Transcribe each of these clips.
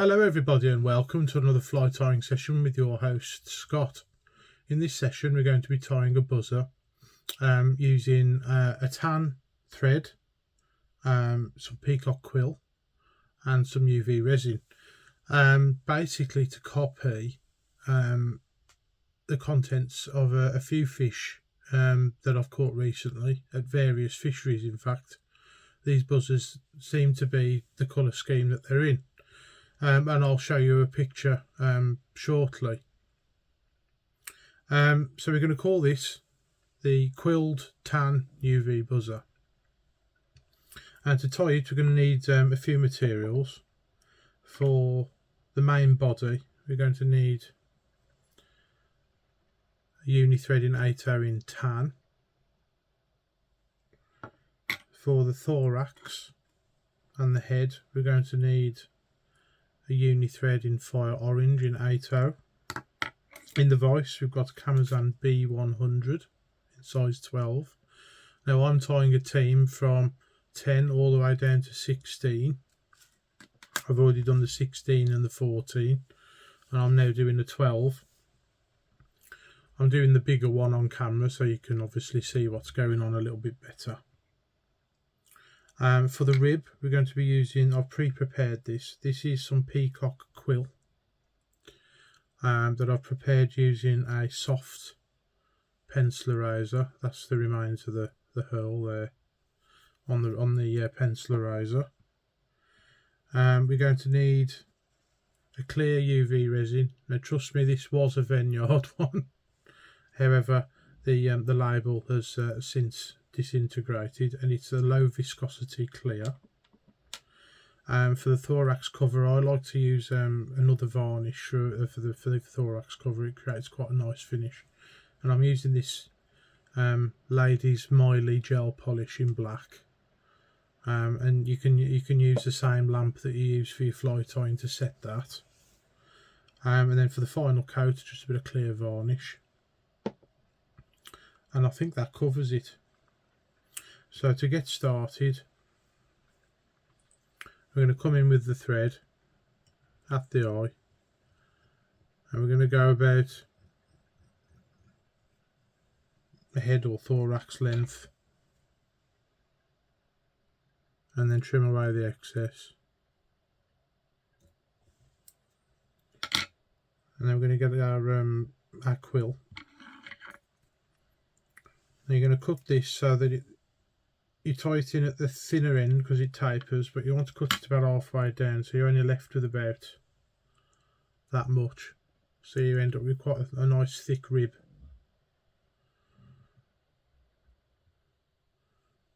Hello everybody and welcome to another fly tying session with your host Scott. In this session we're going to be tying a buzzer using a tan thread, some peacock quill and some UV resin, basically to copy the contents of a few fish that I've caught recently at various fisheries. In fact, these buzzers seem to be the colour scheme that they're in. And I'll show you a picture shortly. So we're going to call this the Quilled Tan UV Buzzer. And to tie it, we're going to need a few materials. For the main body, we're going to need a uni thread in 8/0 in tan. For the thorax and the head, we're going to need a uni thread in fire orange in 8/0. In the vice we've got Camazan B100 in size 12. Now I'm tying a team from 10 all the way down to 16. I've already done the 16 and the 14 and I'm now doing the 12. I'm doing the bigger one on camera so you can obviously see what's going on a little bit better. For the rib, we're going to be using, I've pre-prepared this. This is some peacock quill that I've prepared using a soft pencil eraser. That's the remains of the Herl there on the pencil eraser. We're going to need a clear UV resin. Now trust me, this was a Vineyard one. However, the label has since disintegrated and it's a low viscosity clear. For the thorax cover, I like to use another varnish for the thorax cover. It creates quite a nice finish, and I'm using this Ladies Miley gel polish in black. And you can use the same lamp that you use for your fly tying to set that. And then for the final coat, just a bit of clear varnish, and I think that covers it. So to get started, we're going to come in with the thread at the eye and we're going to go about the head or thorax length and then trim away the excess. And then we're going to get our quill. And you're going to cut this so that you tie it in at the thinner end because it tapers, but you want to cut it about halfway down, so you're only left with about that much. So you end up with quite a nice thick rib.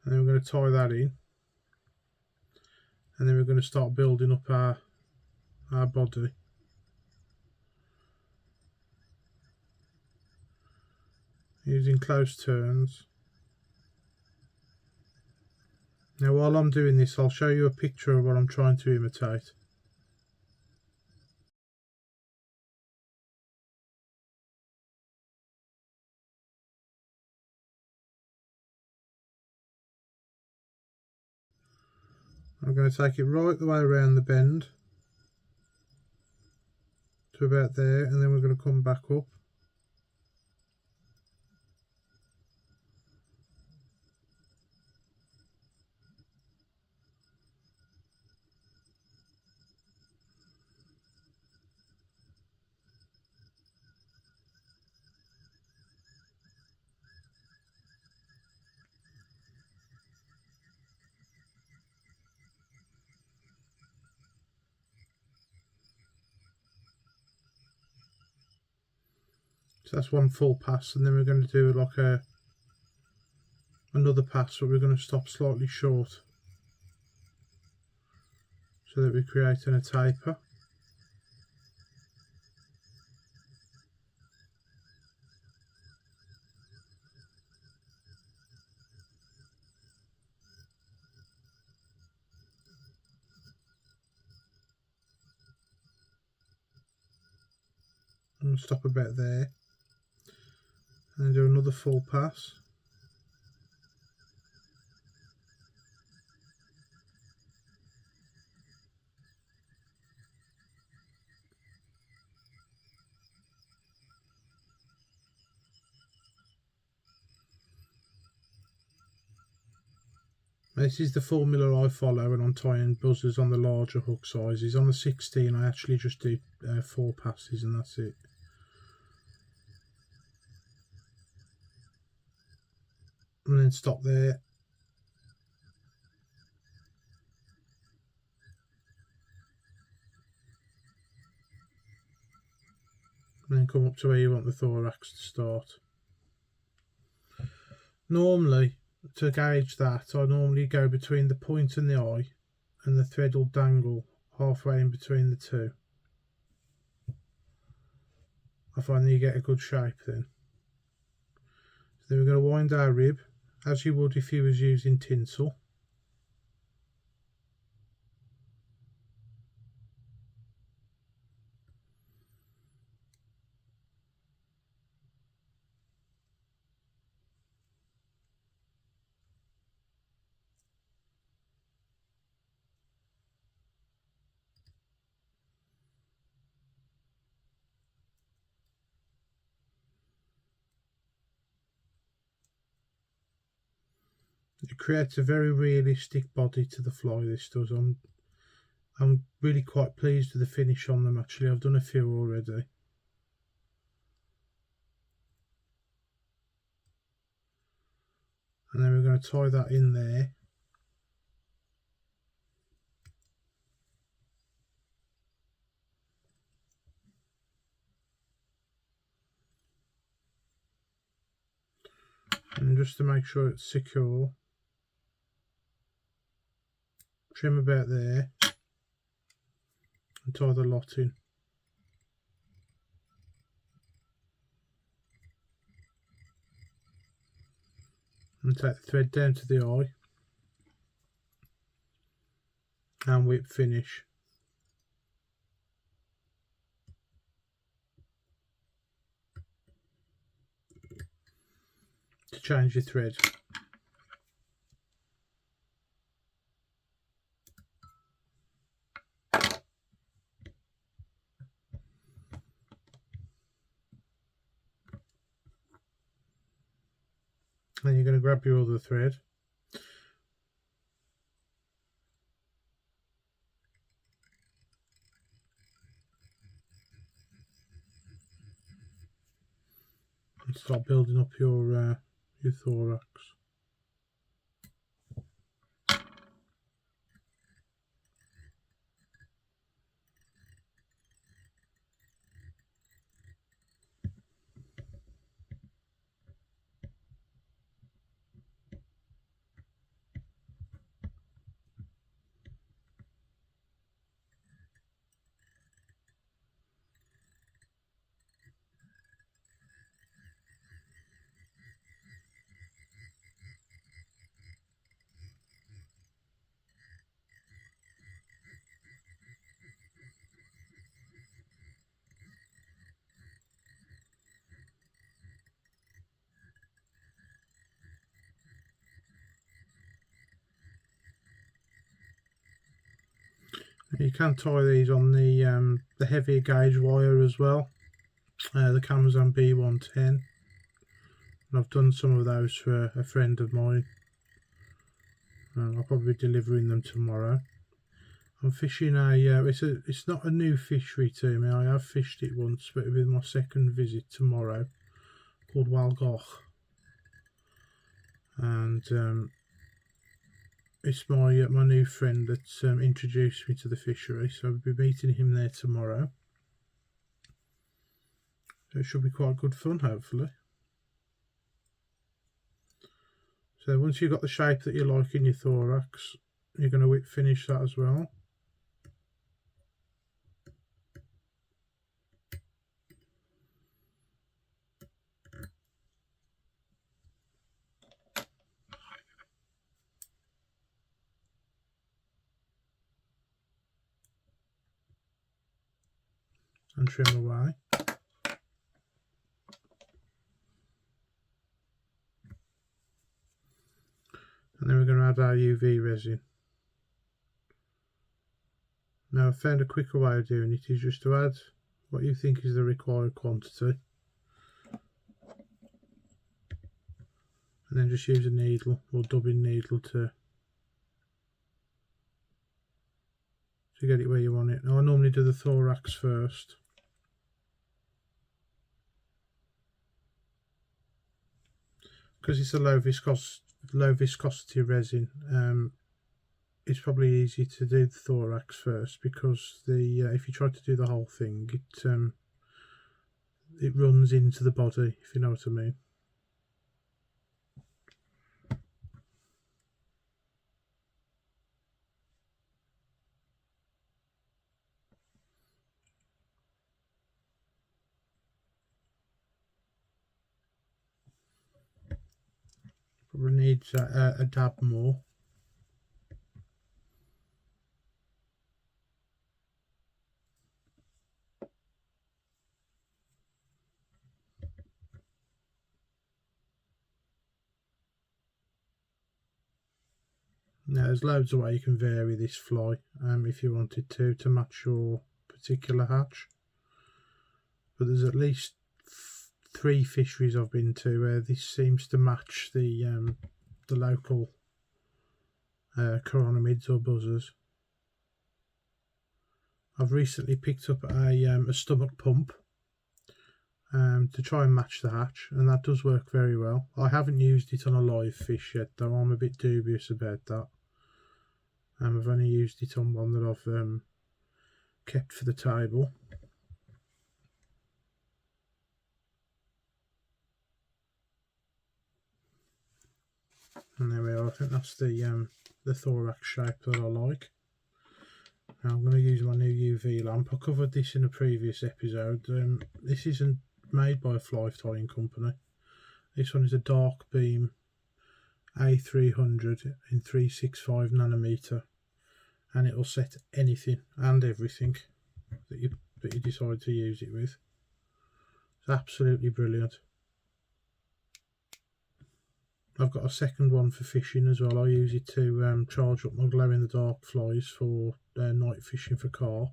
And then we're going to tie that in. And then we're going to start building up our body. Using close turns. Now while I'm doing this, I'll show you a picture of what I'm trying to imitate. I'm going to take it right the way around the bend to about there, and then we're going to come back up. So that's one full pass, and then we're going to do like another pass, but we're going to stop slightly short so that we're creating a taper. And we'll stop about there. And do another full pass. This is the formula I follow when I'm tying buzzers on the larger hook sizes. On the 16 I actually just do 4 passes and that's it. And then stop there. And then come up to where you want the thorax to start. Normally, to gauge that, I normally go between the point and the eye, and the thread will dangle halfway in between the two. I find that you get a good shape then. So then we're going to wind our rib, as you would if you was using tinsel. It creates a very realistic body to the fly, this does. I'm really quite pleased with the finish on them actually. I've done a few already. And then we're going to tie that in there. And just to make sure it's secure, trim about there and tie the lot in. And take the thread down to the eye and whip finish. To change your thread. Then you're going to grab your other thread. And start building up your thorax. You can tie these on the heavier gauge wire as well, the Camazon B110, and I've done some of those for a friend of mine. I'll probably be delivering them tomorrow. I'm fishing it's not a new fishery to me. I have fished it once, but it'll be my second visit tomorrow, called Wal Goch, and it's my new friend that's introduced me to the fishery, so I'll be meeting him there tomorrow. So it should be quite good fun, hopefully. So once you've got the shape that you like in your thorax, you're going to whip finish that as well. And trim away. And then we're going to add our UV resin. Now I've found a quicker way of doing it is just to add what you think is the required quantity. And then just use a needle or dubbing needle to to get it where you want it. Now I normally do the thorax first. Because it's a low viscosity resin, it's probably easy to do the thorax first, because if you try to do the whole thing, it runs into the body, if you know what I mean. Probably needs a dab more. Now there's loads of ways you can vary this fly if you wanted to match your particular hatch. But there's at least 3 fisheries I've been to where this seems to match the local chironomids or buzzers. I've recently picked up a stomach pump to try and match the hatch, and that does work very well. I haven't used it on a live fish yet though, I'm a bit dubious about that. I've only used it on one that I've kept for the table. And there we are. I think that's the thorax shape that I like. Now I'm going to use my new UV lamp. I covered this in a previous episode. This isn't made by a fly tying company. This one is a dark beam A300 in 365 nanometer, and it will set anything and everything that you decide to use it with. It's absolutely brilliant. I've got a second one for fishing as well. I use it to charge up my glow in the dark flies for night fishing for carp.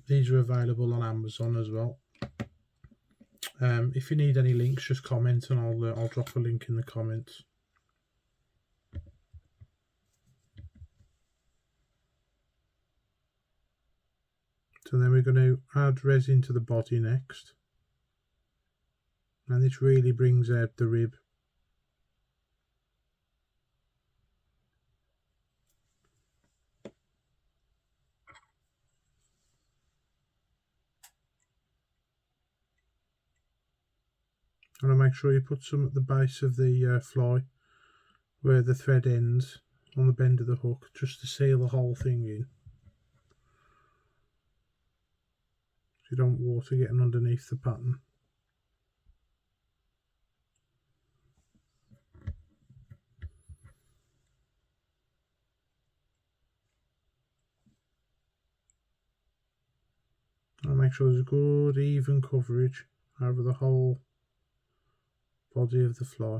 These are available on Amazon as well. If you need any links, just comment and I'll drop a link in the comments. So then we're going to add resin to the body next, and this really brings out the rib. And make sure you put some at the base of the fly where the thread ends on the bend of the hook, just to seal the whole thing in. You don't want water getting underneath the pattern. And make sure there's a good even coverage over the whole body of the fly.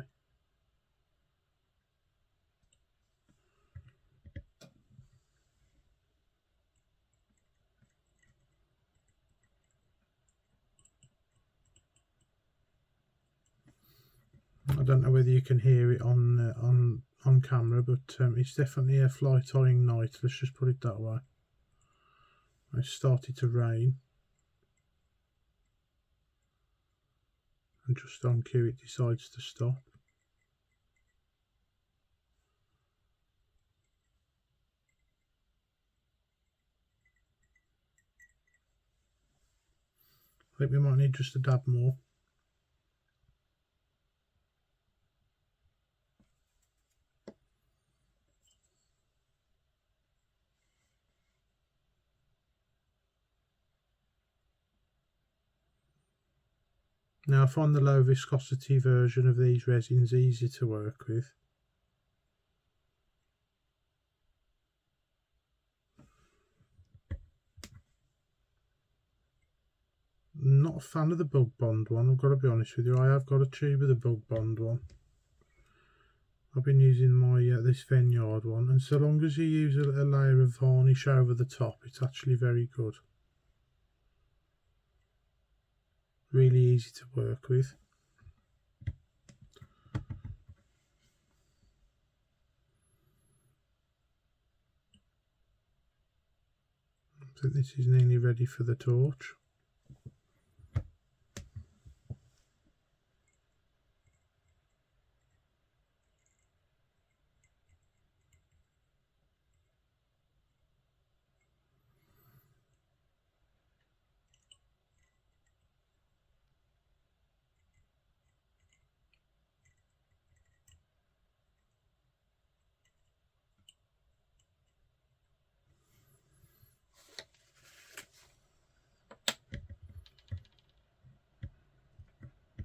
I don't know whether you can hear it on camera, but it's definitely a fly tying night. Let's just put it that way. It started to rain, and just on cue it decides to stop. I think we might need just a dab more. Now I find the low viscosity version of these resins easy to work with. I'm not a fan of the Bug Bond one, I've got to be honest with you. I have got a tube of the Bug Bond one. I've been using my this Vineyard one, and so long as you use a layer of varnish over the top, it's actually very good. really easy to work with. So this is nearly ready for the torch.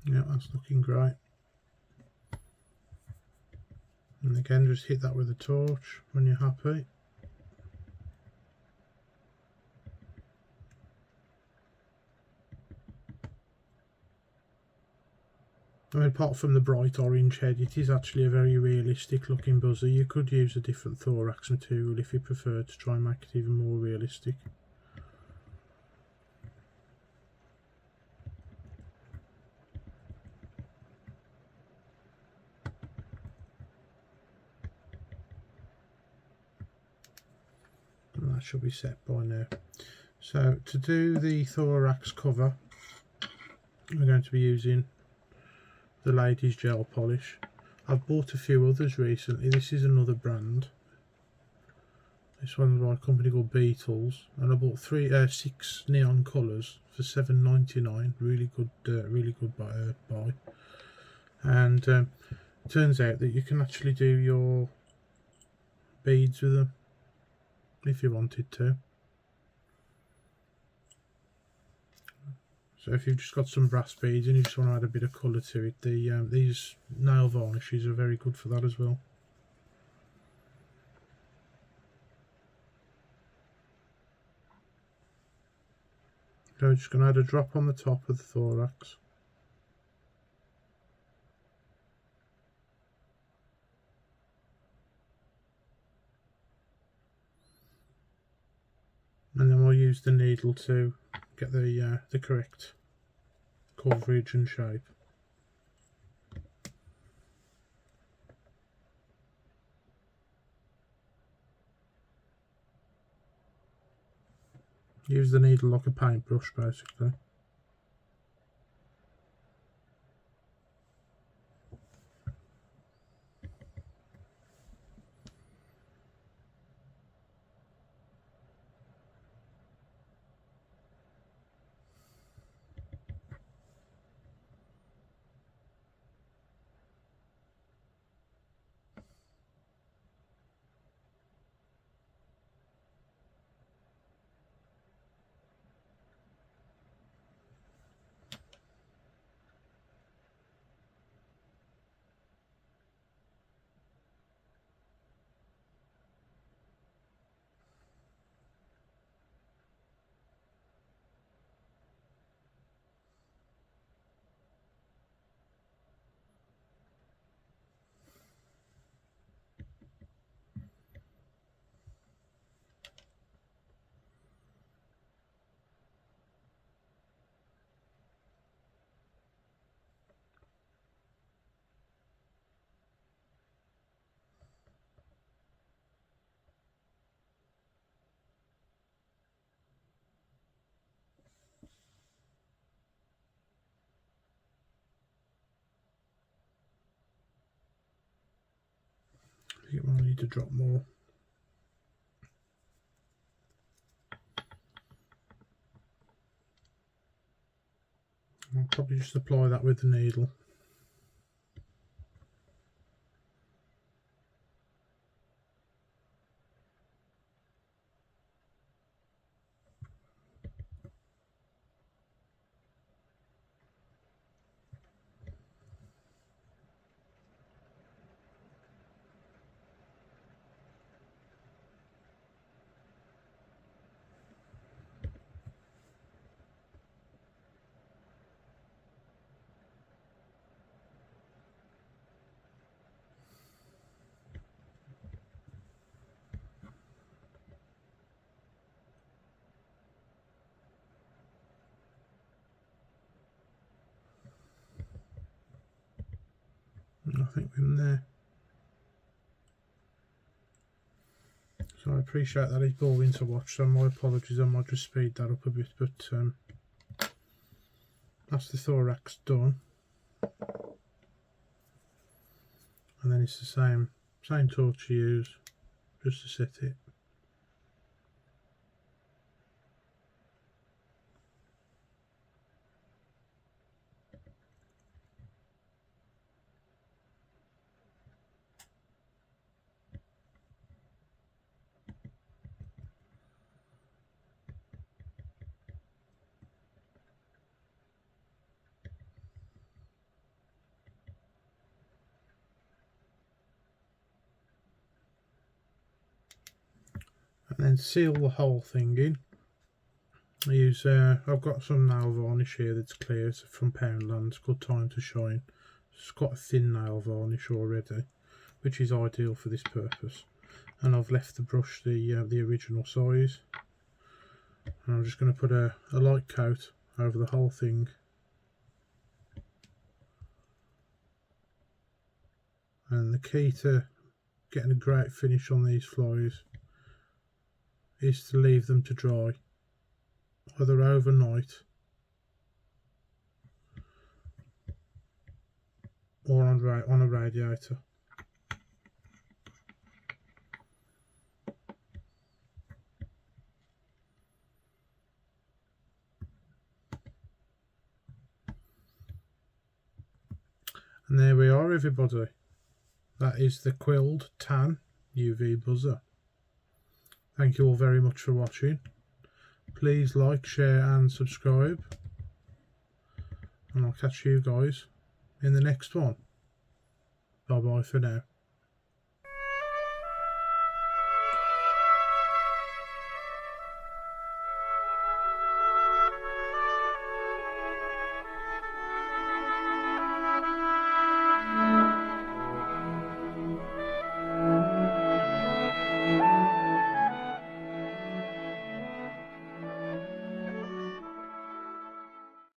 Yeah, that's looking great. And again, just hit that with a torch when you're happy. I mean, apart from the bright orange head, it is actually a very realistic looking buzzer. You could use a different thorax material if you prefer to try and make it even more realistic. And that should be set by now. So to do the thorax cover, we're going to be using the ladies gel polish. I've bought a few others recently. This is another brand. This one's by a company called Beetles, and I bought 6 neon colours for $7.99. Really good buy. And it turns out that you can actually do your beads with them if you wanted to. So if you've just got some brass beads and you just want to add a bit of colour to it, these nail varnishes are very good for that as well. So I'm just going to add a drop on the top of the thorax. And then we'll use the needle to get the correct coverage and shape. Use the needle like a paintbrush basically. I think we'll need to drop more. I'll probably just apply that with the needle. I think we're in there. So I appreciate that it's boring to watch, so my apologies, I might just speed that up a bit, but that's the thorax done. And then it's the same torch you use just to set it. And then seal the whole thing in. I use I've got some nail varnish here that's clear. It's from Poundland. It's Good Time to Shine. It's got a thin nail varnish already, which is ideal for this purpose. And I've left the brush the original size. And I'm just going to put a light coat over the whole thing. And the key to getting a great finish on these flies is to leave them to dry, either overnight or on a radiator. And there we are, everybody. That is the Quilled Tan UV Buzzer. Thank you all very much for watching. Please like, share and subscribe. And I'll catch you guys in the next one. Bye bye for now.